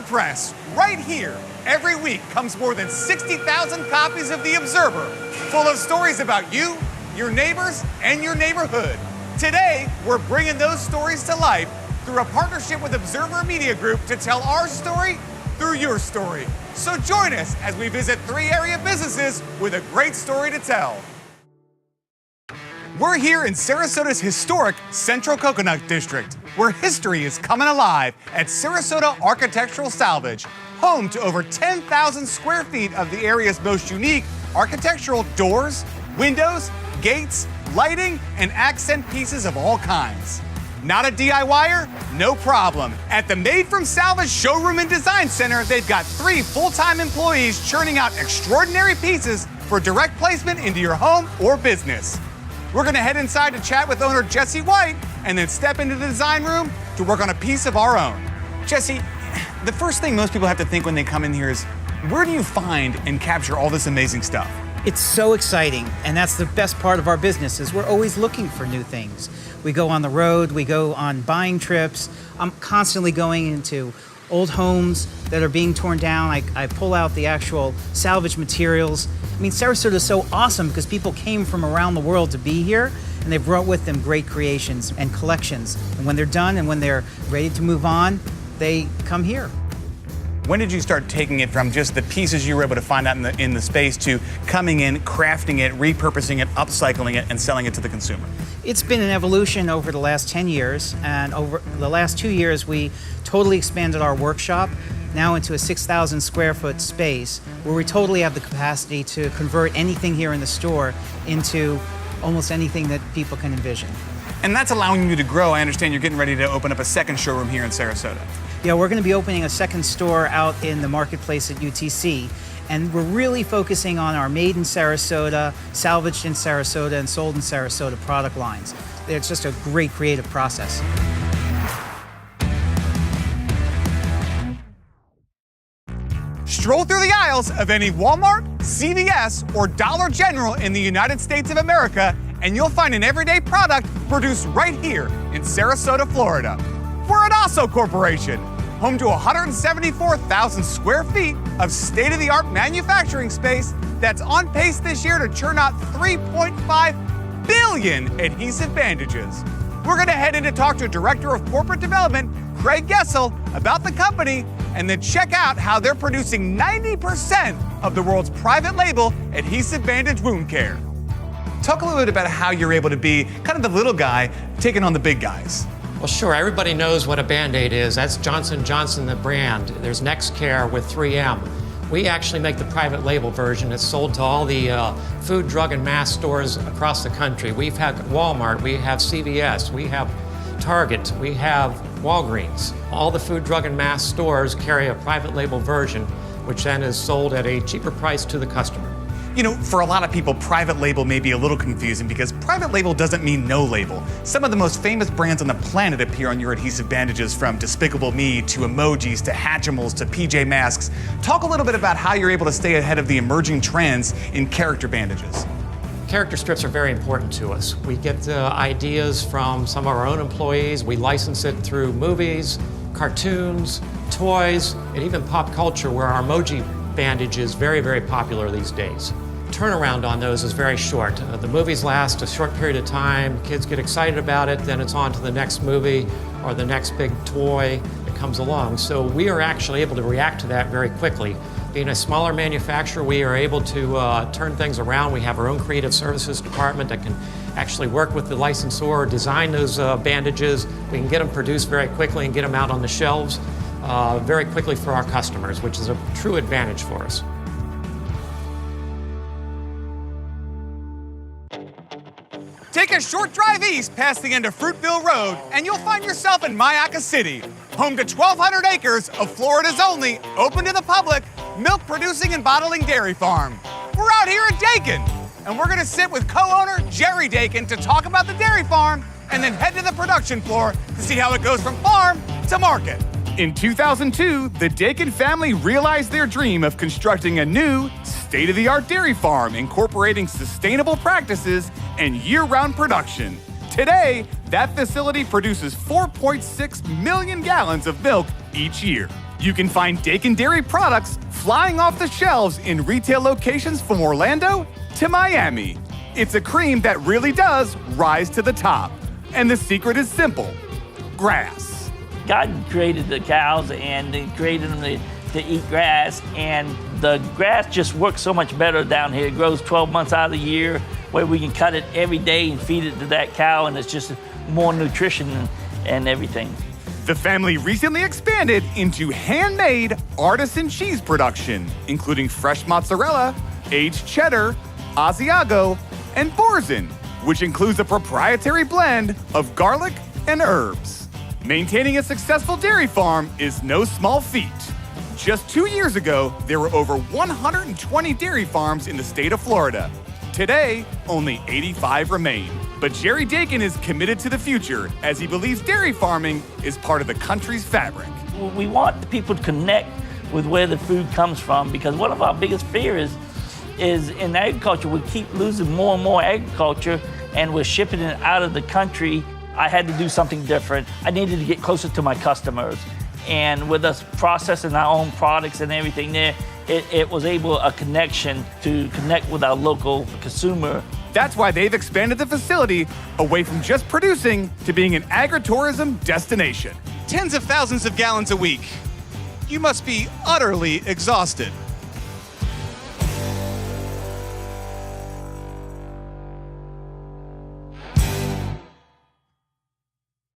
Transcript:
press, right here, every week comes more than 60,000 copies of The Observer, full of stories about you, your neighbors, and your neighborhood. Today, we're bringing those stories to life through a partnership with Observer Media Group to tell our story through your story. So join us as we visit 3 area businesses with a great story to tell. We're here in Sarasota's historic Central Coconut District, where history is coming alive at Sarasota Architectural Salvage, home to over 10,000 square feet of the area's most unique architectural doors, windows, gates, lighting, and accent pieces of all kinds. Not a DIYer? No problem. At the Made from Salvage Showroom and Design Center, they've got 3 full-time employees churning out extraordinary pieces for direct placement into your home or business. We're gonna head inside to chat with owner Jesse White and then step into the design room to work on a piece of our own. Jesse, the first thing most people have to think when they come in here is, where do you find and capture all this amazing stuff? It's so exciting, and that's the best part of our business, is we're always looking for new things. We go on the road, we go on buying trips. I'm constantly going into old homes that are being torn down. I pull out the actual salvage materials. I mean, Sarasota is so awesome because people came from around the world to be here, and they brought with them great creations and collections. And when they're done and when they're ready to move on, they come here. When did you start taking it from just the pieces you were able to find out in the space to coming in, crafting it, repurposing it, upcycling it, and selling it to the consumer? It's been an evolution over the last 10 years, and over the last 2 years, we totally expanded our workshop now into a 6,000 square foot space where we totally have the capacity to convert anything here in the store into almost anything that people can envision. And that's allowing you to grow. I understand you're getting ready to open up a second showroom here in Sarasota. Yeah, we're going to be opening a second store out in the marketplace at UTC, and we're really focusing on our Made in Sarasota, Salvaged in Sarasota, and Sold in Sarasota product lines. It's just a great creative process. Stroll through the aisles of any Walmart, CVS, or Dollar General in the United States of America, and you'll find an everyday product produced right here in Sarasota, Florida. We're an Osso Corporation, home to 174,000 square feet of state-of-the-art manufacturing space that's on pace this year to churn out 3.5 billion adhesive bandages. We're gonna head in to talk to Director of Corporate Development, Craig Gessel, about the company, and then check out how they're producing 90% of the world's private label adhesive bandage wound care. Talk a little bit about how you're able to be kind of the little guy taking on the big guys. Well, sure, everybody knows what a Band-Aid is. That's Johnson & Johnson, the brand. There's NextCare with 3M. We actually make the private label version. It's sold to all the food, drug, and mass stores across the country. We've had Walmart, we have CVS, we have Target, we have Walgreens. All the food, drug, and mass stores carry a private label version, which then is sold at a cheaper price to the customer. You know, for a lot of people, private label may be a little confusing because private label doesn't mean no label. Some of the most famous brands on the planet appear on your adhesive bandages, from Despicable Me to Emojis to Hatchimals to PJ Masks. Talk a little bit about how you're able to stay ahead of the emerging trends in character bandages. Character strips are very important to us. We get ideas from some of our own employees. We license it through movies, cartoons, toys, and even pop culture, where our emoji bandage is very, very popular these days. Turnaround on those is very short. The movies last a short period of time, kids get excited about it, then it's on to the next movie or the next big toy that comes along. So we are actually able to react to that very quickly. Being a smaller manufacturer, we are able to turn things around. We have our own creative services department that can actually work with the licensor, design those bandages. We can get them produced very quickly and get them out on the shelves very quickly for our customers, which is a true advantage for us. Take a short drive east past the end of Fruitville Road, and you'll find yourself in Mayaca City, home to 1,200 acres of Florida's only open to the public milk-producing and bottling dairy farm. We're out here at Dakin, and we're gonna sit with co-owner Jerry Dakin to talk about the dairy farm and then head to the production floor to see how it goes from farm to market. In 2002, the Dakin family realized their dream of constructing a new, state-of-the-art dairy farm incorporating sustainable practices and year-round production. Today, that facility produces 4.6 million gallons of milk each year. You can find Dakin Dairy products flying off the shelves in retail locations from Orlando to Miami. It's a cream that really does rise to the top. And the secret is simple: grass. God created the cows and He created them to eat grass, and the grass just works so much better down here. It grows 12 months out of the year, where we can cut it every day and feed it to that cow, and it's just more nutrition and everything. The family recently expanded into handmade artisan cheese production, including fresh mozzarella, aged cheddar, Asiago, and Boursin, which includes a proprietary blend of garlic and herbs. Maintaining a successful dairy farm is no small feat. Just 2 years ago, there were over 120 dairy farms in the state of Florida. Today, only 85 remain. But Jerry Dakin is committed to the future, as he believes dairy farming is part of the country's fabric. We want the people to connect with where the food comes from, because one of our biggest fears is in agriculture, we keep losing more and more agriculture, and we're shipping it out of the country. I had to do something different. I needed to get closer to my customers. And with us processing our own products and everything there, it was a connection to connect with our local consumer. That's why they've expanded the facility away from just producing to being an agritourism destination. Tens of thousands of gallons a week. You must be utterly exhausted.